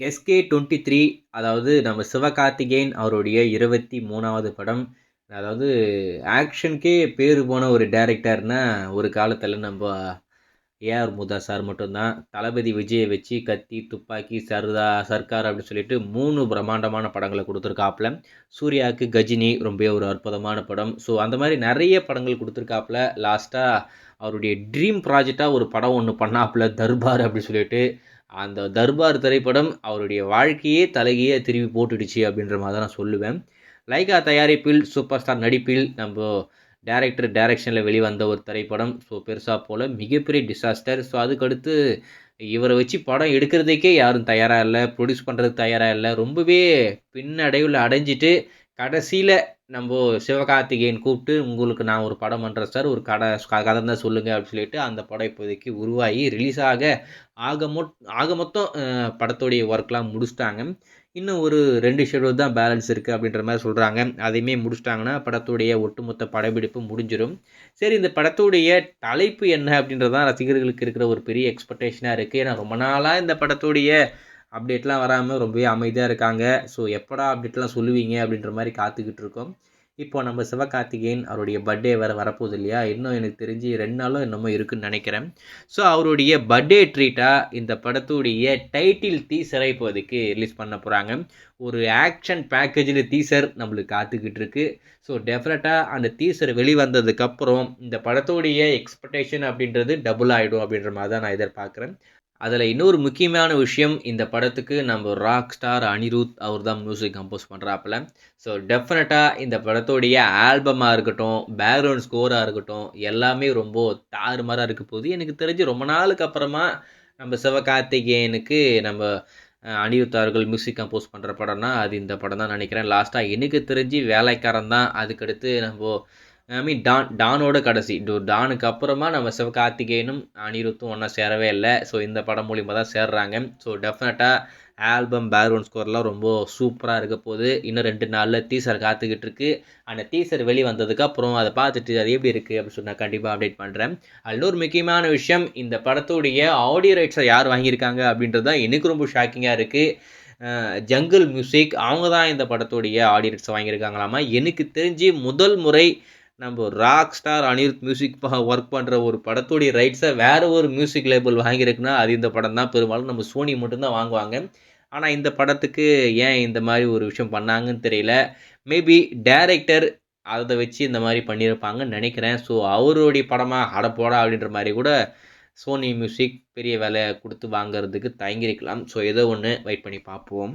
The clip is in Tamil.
எஸ்கே 23 அதாவது நம்ம சிவகார்த்திகேயன் அவருடைய 23வது படம். அதாவது ஆக்ஷனுக்கே பேர் போன ஒரு டைரக்டர்னா ஒரு காலத்தில் நம்ம ஏஆர் முருகதா சார் மட்டும்தான். தளபதி விஜயை வச்சு கத்தி, துப்பாக்கி, சர்க்கார் அப்படின்னு சொல்லிட்டு 3 பிரம்மாண்டமான படங்களை கொடுத்துருக்காப்புல. சூர்யாவுக்கு கஜினி ரொம்ப ஒரு அற்புதமான படம். ஸோ அந்த மாதிரி நிறைய படங்கள் கொடுத்துருக்காப்புல. லாஸ்ட்டாக அவருடைய ட்ரீம் ப்ராஜெக்டாக ஒரு படம் ஒன்று பண்ணாப்புல, தர்பார் அப்படின்னு சொல்லிட்டு. அந்த தர்பார் திரைப்படம் அவருடைய வாழ்க்கையே தலைகையே திரும்பி போட்டுடுச்சு அப்படின்ற மாதிரி தான் நான் சொல்லுவேன். லைகா தயாரிப்பில் சூப்பர் ஸ்டார் நடிப்பில் நம்ம டைரக்ஷனில் வெளிவந்த ஒரு திரைப்படம். ஸோ பெருசாக போல் மிகப்பெரிய டிசாஸ்டர். ஸோ அதுக்கடுத்து இவரை வச்சு படம் எடுக்கிறதுக்கே யாரும் தயாராக இல்லை, ப்ரொடியூஸ் பண்ணுறதுக்கு தயாராக இல்லை. ரொம்பவே பின்னடைவில் அடைஞ்சிட்டு கடைசியில் நம்ம சிவகார்த்திகேயன் கூப்பிட்டு உங்களுக்கு நான் ஒரு படம் பண்ணுறேன் சார், ஒரு கதை தான் சொல்லுங்கள் அப்படின்னு சொல்லிட்டு அந்த படம் இப்போதைக்கு உருவாகி ரிலீஸ் ஆக மொத்தம் படத்தோடைய ஒர்க்லாம் முடிச்சிட்டாங்க. இன்னும் ஒரு 2 ஷெட்யூல் தான் பேலன்ஸ் இருக்குது அப்படின்ற மாதிரி சொல்கிறாங்க. அதையுமே முடிச்சிட்டாங்கன்னா படத்துடைய ஒட்டுமொத்த படப்பிடிப்பு முடிஞ்சிடும். சரி, இந்த படத்துடைய தலைப்பு என்ன அப்படின்றது தான் ரசிகர்களுக்கு இருக்கிற ஒரு பெரிய எக்ஸ்பெக்டேஷனாக இருக்குது. ஏன்னா ரொம்ப நாளாக இந்த படத்துடைய அப்டேட்லாம் வராமல் ரொம்பவே அமைதியாக இருக்காங்க. ஸோ எப்படா அப்டேட்லாம் சொல்லுவீங்க அப்படின்ற மாதிரி காத்துக்கிட்டு இருக்கோம். இப்போ நம்ம சிவகார்த்திகேயன் அவருடைய பர்த்டே வேறு வரப்போகுது இல்லையா? இன்னும் எனக்கு தெரிஞ்சு 2 நாளோ என்னமோ இருக்குன்னு நினைக்கிறேன். ஸோ அவருடைய பர்த்டே ட்ரீட்டாக இந்த படத்துடைய டைட்டில் டீசரை இப்போதைக்கு ரிலீஸ் பண்ண போகிறாங்க. ஒரு ஆக்ஷன் பேக்கேஜில் டீசர் நம்மளுக்கு காத்துக்கிட்டு இருக்கு. ஸோ டெஃபினட்டாக அந்த டீசர் வெளிவந்ததுக்கப்புறம் இந்த படத்துடைய எக்ஸ்பெக்டேஷன் அப்படின்றது டபுள் ஆகிடும் அப்படின்ற மாதிரி தான் நான் எதிர்பார்க்குறேன். அதில் இன்னொரு முக்கியமான விஷயம், இந்த படத்துக்கு நம்ம ராக் ஸ்டார் அனிருத் அவர் தான் மியூசிக் கம்போஸ் பண்ணுறாப்புல. ஸோ டெஃபினட்டாக இந்த படத்தோடைய ஆல்பமாக இருக்கட்டும், பேக்ரவுண்ட் ஸ்கோராக இருக்கட்டும், எல்லாமே ரொம்ப தாறுமாறாக இருக்க போகுது. எனக்கு தெரிஞ்சு ரொம்ப நாளுக்கு அப்புறமா நம்ம சிவகார்த்திகேயனுக்கு நம்ம அனிருத் அவர்கள் மியூசிக் கம்போஸ் பண்ணுற படம்னா அது இந்த படம் தான் நினைக்கிறேன். லாஸ்ட்டாக எனக்கு தெரிஞ்சு வேலைக்காரன் தான். அதுக்கடுத்து நம்ம டானோட கடைசி டானுக்கு அப்புறமா நம்ம சிவகார்த்திகேயனும் அனிருத்தும் ஒன்றா சேரவே இல்லை. ஸோ இந்த படம் மூலிமா தான் சேர்றாங்க. ஸோ டெஃபினட்டாக ஆல்பம் பேக்ரவுண்ட் ஸ்கோர்லாம் ரொம்ப சூப்பராக இருக்க போகுது. இன்னும் 2 நாளில் டீசர் காத்துக்கிட்டு இருக்கு. அந்த டீசர் வெளி வந்ததுக்கப்புறம் அதை பார்த்துட்டு அது எப்படி இருக்குது அப்படின்னு சொன்னால் கண்டிப்பாக அப்டேட் பண்ணுறேன். அதில் ஒரு முக்கியமான விஷயம், இந்த படத்துடைய ஆடியோ ரைட்ஸை யார் வாங்கியிருக்காங்க அப்படின்றது தான் எனக்கு ரொம்ப ஷாக்கிங்காக இருக்குது. ஜங்கிள் மியூசிக் அவங்க தான் இந்த படத்துடைய ஆடியோ ரைட்ஸை வாங்கியிருக்காங்களாமா. எனக்கு தெரிஞ்சு முதல் முறை நம்ம rock star Anirudh music work பண்ணுற ஒரு படத்துடைய ரைட்ஸை வேறு ஒரு மியூசிக் லேபிள் வாங்கியிருக்குன்னா அது இந்த படம் தான். பெரும்பாலும் நம்ம சோனி மட்டும்தான் வாங்குவாங்க. ஆனால் இந்த படத்துக்கு ஏன் இந்த மாதிரி ஒரு விஷயம் பண்ணாங்கன்னு தெரியல. மேபி டைரக்டர் அதை வச்சு இந்த மாதிரி பண்ணியிருப்பாங்கன்னு நினைக்கிறேன். ஸோ அவருடைய படமாக அடப்போடா அப்படின்ற மாதிரி கூட சோனி மியூசிக் பெரிய வேலை கொடுத்து வாங்கிறதுக்கு தயங்கியிருக்கலாம். ஸோ ஏதோ ஒன்று வெயிட் பண்ணி பார்ப்போம்.